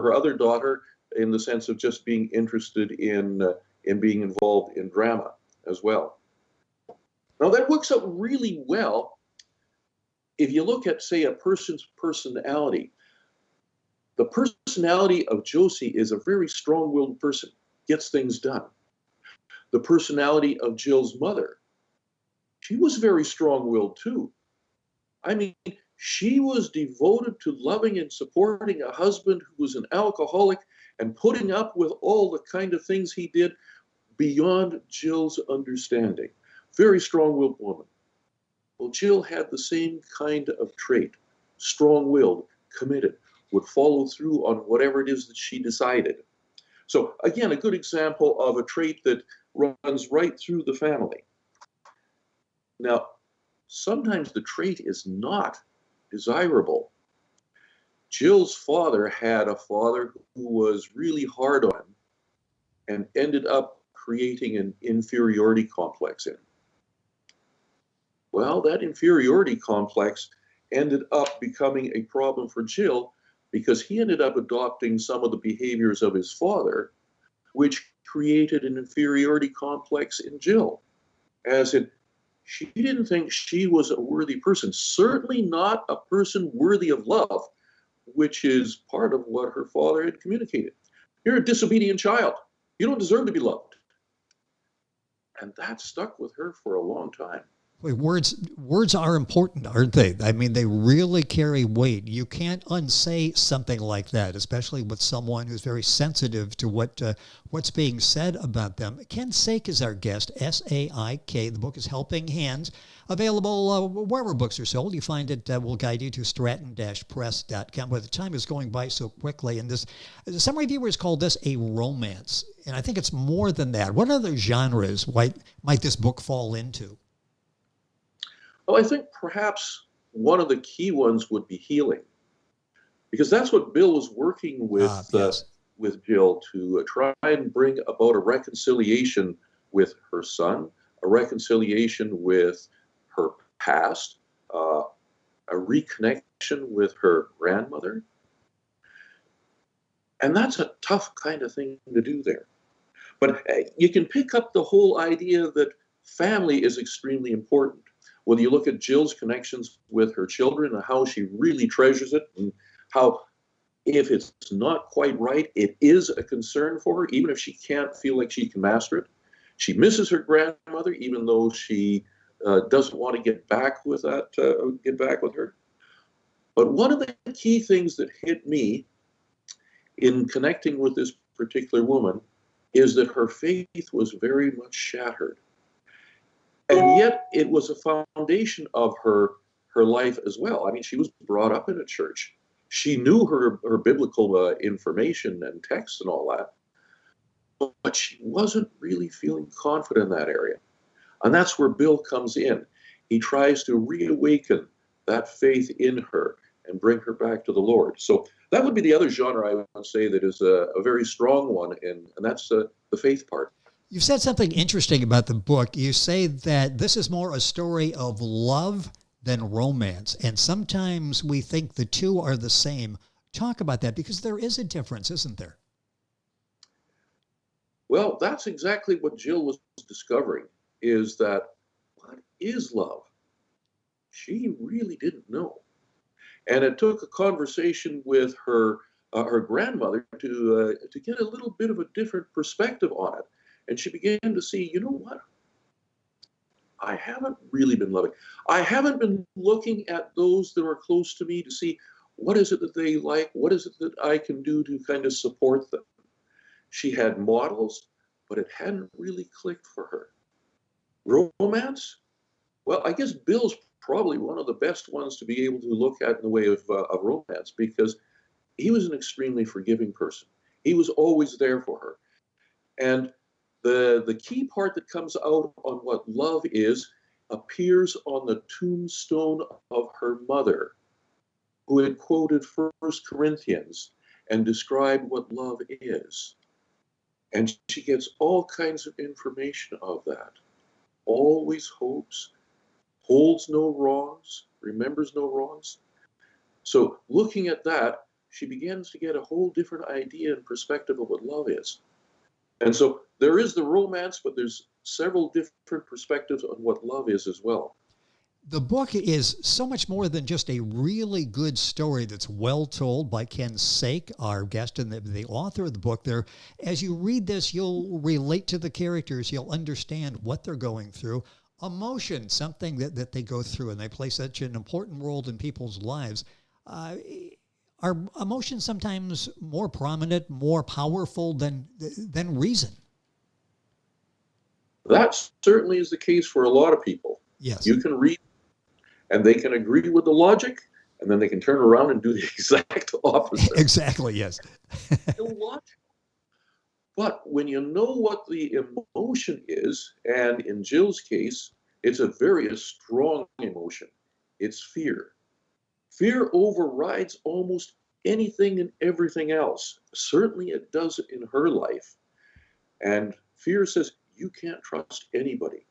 her other daughter in the sense of just being interested in being involved in drama as well. Now that works out really well if you look at, say, a person's personality. The personality of Josie is a very strong-willed person, gets things done. The personality of Jill's mother, she was very strong-willed too. I mean, she was devoted to loving and supporting a husband who was an alcoholic and putting up with all the kind of things he did beyond Jill's understanding. Very strong-willed woman. Well, Jill had the same kind of trait, strong-willed, committed, would follow through on whatever it is that she decided. So again, a good example of a trait that runs right through the family. Now, sometimes the trait is not desirable. Jill's father had a father who was really hard on him and ended up creating an inferiority complex in him. Well, that inferiority complex ended up becoming a problem for Jill because he ended up adopting some of the behaviors of his father, which created an inferiority complex in Jill. As in, she didn't think she was a worthy person, certainly not a person worthy of love, which is part of what her father had communicated. You're a disobedient child. You don't deserve to be loved. And that stuck with her for a long time. Words are important, aren't they? I mean, they really carry weight. You can't unsay something like that, especially with someone who's very sensitive to what's being said about them. Ken Saik is our guest, S-A-I-K. The book is Helping Hands, available wherever books are sold. You find it, will guide you to stratton-press.com. But the time is going by so quickly, and some reviewers call this a romance, and I think it's more than that. What other genres might this book fall into? Well, I think perhaps one of the key ones would be healing, because that's what Bill was working with with Jill to try and bring about a reconciliation with her son, a reconciliation with her past, a reconnection with her grandmother. And that's a tough kind of thing to do there. But you can pick up the whole idea that family is extremely important. Whether you look at Jill's connections with her children and how she really treasures it, and how if it's not quite right, it is a concern for her, even if she can't feel like she can master it. She misses her grandmother, even though she doesn't want to get back with her. But one of the key things that hit me in connecting with this particular woman is that her faith was very much shattered. And yet it was a foundation of her life as well. I mean, she was brought up in a church. She knew her biblical information and texts and all that, but she wasn't really feeling confident in that area. And that's where Bill comes in. He tries to reawaken that faith in her and bring her back to the Lord. So that would be the other genre I would say that is a very strong one, and that's the faith part. You've said something interesting about the book. You say that this is more a story of love than romance, and sometimes we think the two are the same. Talk about that, because there is a difference, isn't there? Well, that's exactly what Jill was discovering, is that what is love? She really didn't know. And it took a conversation with her grandmother to get a little bit of a different perspective on it. And she began to see, you know what? I haven't really been loving. I haven't been looking at those that are close to me to see what is it that they like, what is it that I can do to kind of support them. She had models, but it hadn't really clicked for her. Romance? Well, I guess Bill's probably one of the best ones to be able to look at in the way of romance, because he was an extremely forgiving person. He was always there for her. And the key part that comes out on what love is appears on the tombstone of her mother, who had quoted 1 Corinthians and described what love is. And she gets all kinds of information of that. Always hopes, holds no wrongs, remembers no wrongs. So looking at that, she begins to get a whole different idea and perspective of what love is. And so there is the romance, but there's several different perspectives on what love is as well. The book is so much more than just a really good story that's well told by Ken Saik, our guest and the author of the book there. As you read this, you'll relate to the characters. You'll understand what they're going through. Emotion, something that they go through, and they play such an important role in people's lives. Are emotions sometimes more prominent, more powerful than reason? That certainly is the case for a lot of people. Yes. You can read and they can agree with the logic, and then they can turn around and do the exact opposite. Exactly, yes. Illogical. But when you know what the emotion is, and in Jill's case, it's a very strong emotion. It's fear. Fear overrides almost anything and everything else. Certainly it does in her life. And fear says, you can't trust anybody.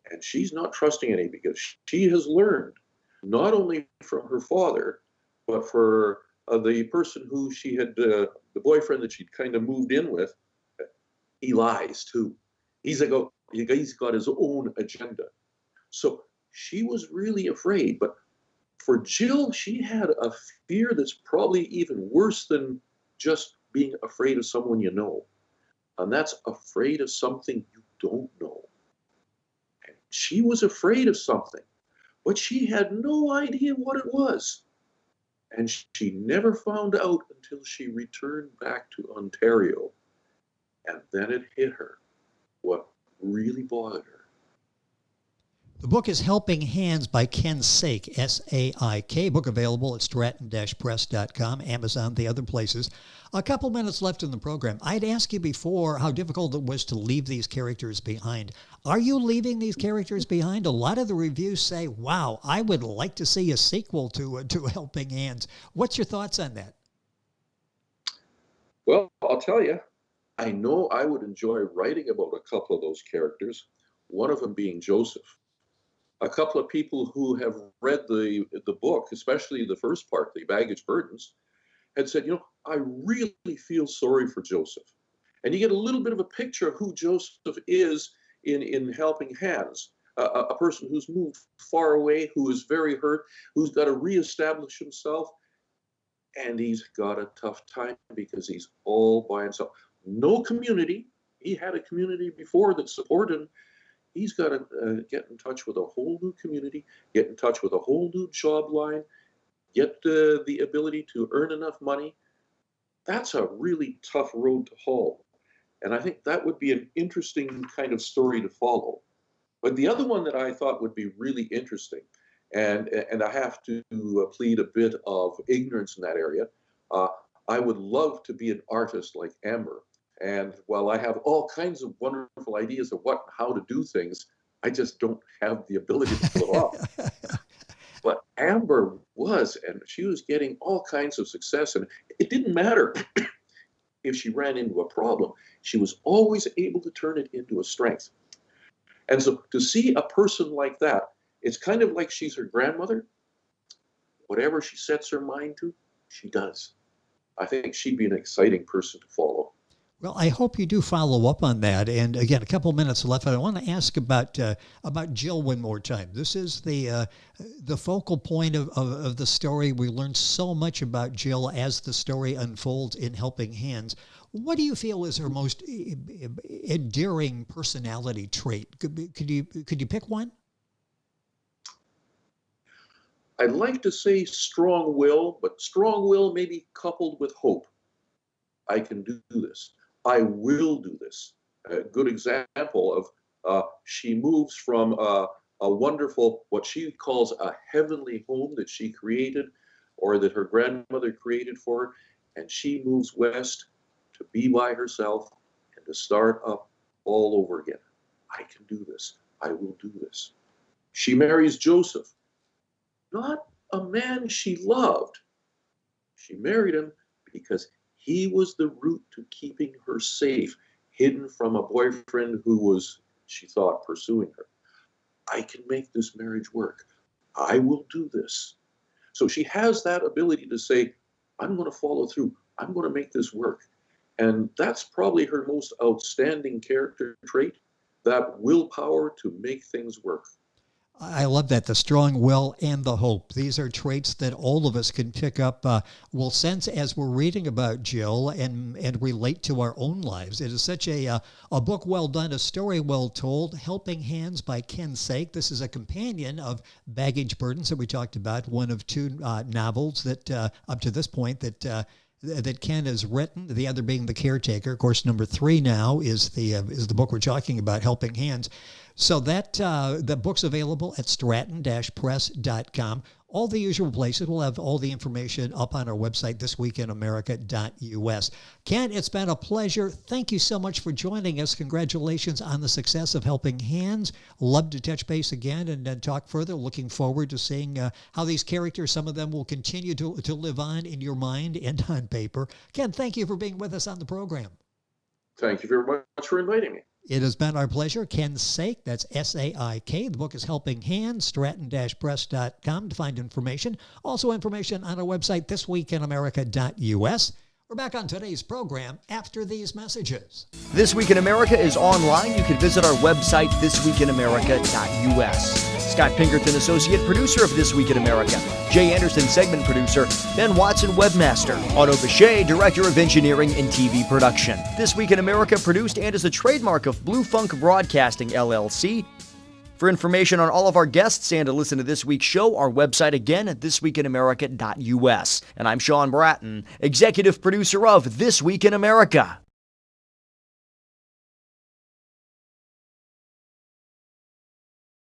And she's not trusting any because she has learned, not only from her father, but for the person who she had, the boyfriend that she'd kind of moved in with, he lies too. He's got his own agenda. So she was really afraid. But for Jill, she had a fear that's probably even worse than just being afraid of someone you know. And that's afraid of something you don't know. She was afraid of something, but she had no idea what it was. And she never found out until she returned back to Ontario. And then it hit her what really bothered her. The book is Helping Hands by Ken Saik, S-A-I-K. Book available at stratton-press.com, Amazon, the other places. A couple minutes left in the program. I'd asked you before how difficult it was to leave these characters behind. Are you leaving these characters behind? A lot of the reviews say, wow, I would like to see a sequel to Helping Hands. What's your thoughts on that? Well, I'll tell you, I know I would enjoy writing about a couple of those characters, one of them being Joseph. A couple of people who have read the book, especially the first part, the baggage burdens, had said, I really feel sorry for Joseph. And you get a little bit of a picture of who Joseph is in Helping Hands, a person who's moved far away, who is very hurt, who's got to reestablish himself. And he's got a tough time because he's all by himself. No community. He had a community before that supported him. He's got to get in touch with a whole new community, get in touch with a whole new job line, get the ability to earn enough money. That's a really tough road to hoe. And I think that would be an interesting kind of story to follow. But the other one that I thought would be really interesting, and I have to plead a bit of ignorance in that area, I would love to be an artist like Amber. And while I have all kinds of wonderful ideas of how to do things, I just don't have the ability to pull it off. But Amber was, and she was getting all kinds of success. And it didn't matter if she ran into a problem. She was always able to turn it into a strength. And so to see a person like that, it's kind of like she's her grandmother. Whatever she sets her mind to, she does. I think she'd be an exciting person to follow. Well, I hope you do follow up on that. And again, a couple minutes left. I want to ask about Jill one more time. This is the focal point of the story. We learned so much about Jill as the story unfolds in Helping Hands. What do you feel is her most endearing personality trait? Could you pick one? I'd like to say strong will, but strong will maybe coupled with hope. I can do this. I will do this. A good example of she moves from a wonderful, what she calls a heavenly home that she created or that her grandmother created for her, and she moves west to be by herself and to start up all over again. I can do this. I will do this. She marries Joseph, not a man she loved. She married him because he was the route to keeping her safe, hidden from a boyfriend who was, she thought, pursuing her. I can make this marriage work. I will do this. So she has that ability to say, I'm going to follow through. I'm going to make this work. And that's probably her most outstanding character trait, that willpower to make things work. I love that, the strong will and the hope. These are traits that all of us can pick up, will sense as we're reading about Jill and relate to our own lives. It is such a book well done, a story well told. Helping Hands by Ken Saik. This is a companion of Baggage Burdens that we talked about, one of two novels that up to this point that Ken has written, the other being The Caretaker. Of course, number 3 now is the book we're talking about, Helping Hands. So that the book's available at stratton-press.com. All the usual places. We'll have all the information up on our website, thisweekinamerica.us. Ken, it's been a pleasure. Thank you so much for joining us. Congratulations on the success of Helping Hands. Love to touch base again and talk further. Looking forward to seeing how these characters, some of them will continue to live on in your mind and on paper. Ken, thank you for being with us on the program. Thank you very much for inviting me. It has been our pleasure. Ken Saik, that's S-A-I-K. The book is Helping Hands, stratton-press.com to find information. Also information on our website, thisweekinamerica.us. We're back on today's program after these messages. This Week in America is online. You can visit our website, thisweekinamerica.us. Scott Pinkerton, associate producer of This Week in America. Jay Anderson, segment producer. Ben Watson, webmaster. Otto Bechet, director of engineering and TV production. This Week in America produced and is a trademark of Blue Funk Broadcasting, LLC. For information on all of our guests and to listen to this week's show, our website again at thisweekinamerica.us. And I'm Sean Bratton, executive producer of This Week in America.